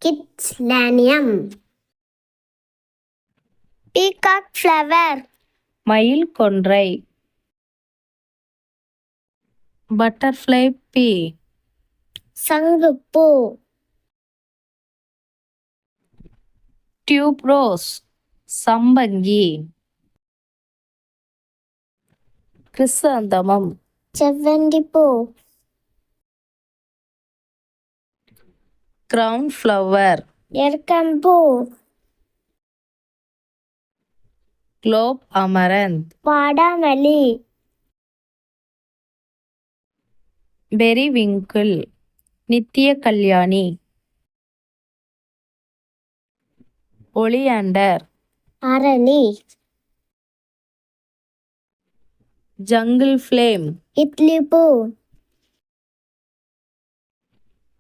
கிட்ஸ்லேனியம். Peacock flower. மயில் கொன்றை. Butterfly pea. சங்குப்பூ. Tuberose. சம்பங்கி. கிறிஸ்சாந்தமம். செவ்வந்திப்பூ. Crown flower. எருக்கம்பூ. Globe amaranth. வாடாமல்லி. பெரிவிங்கிள். நித்திய கல்யாணி. ஒலியாண்டர். அரளி. Jungle flame. இட்லிப்பூ.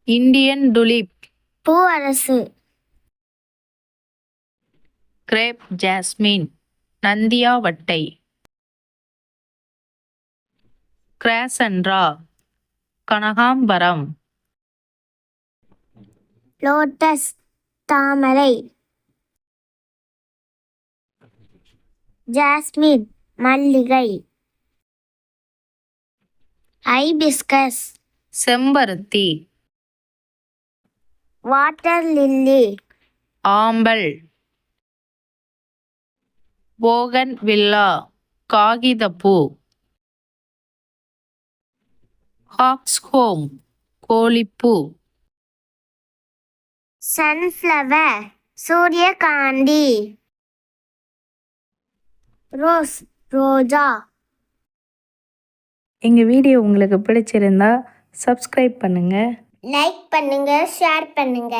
Indian tulip. பூவரசு. Crape jasmine. நந்தியாவட்டை. கிராசன்ட்ரா. கனகாம்பரம். லோட்டஸ். தாமரை. ஜாஸ்மின். மல்லிகை. ஐபிஸ்கஸ். செம்பருத்தி. Water lily. ஆம்பல். Bougainvillea. காகிதப்பூ. ஹாக்ஸ்ஹோம். கோழிப்பூ. சன்ஃப்ளவர். சூரியகாந்தி. ரோஸ். ரோஜா. எங்கள் வீடியோ உங்களுக்கு பிடிச்சிருந்தா சப்ஸ்கிரைப் பண்ணுங்கள். லைக் பண்ணுங்க, ஷேர் பண்ணுங்க.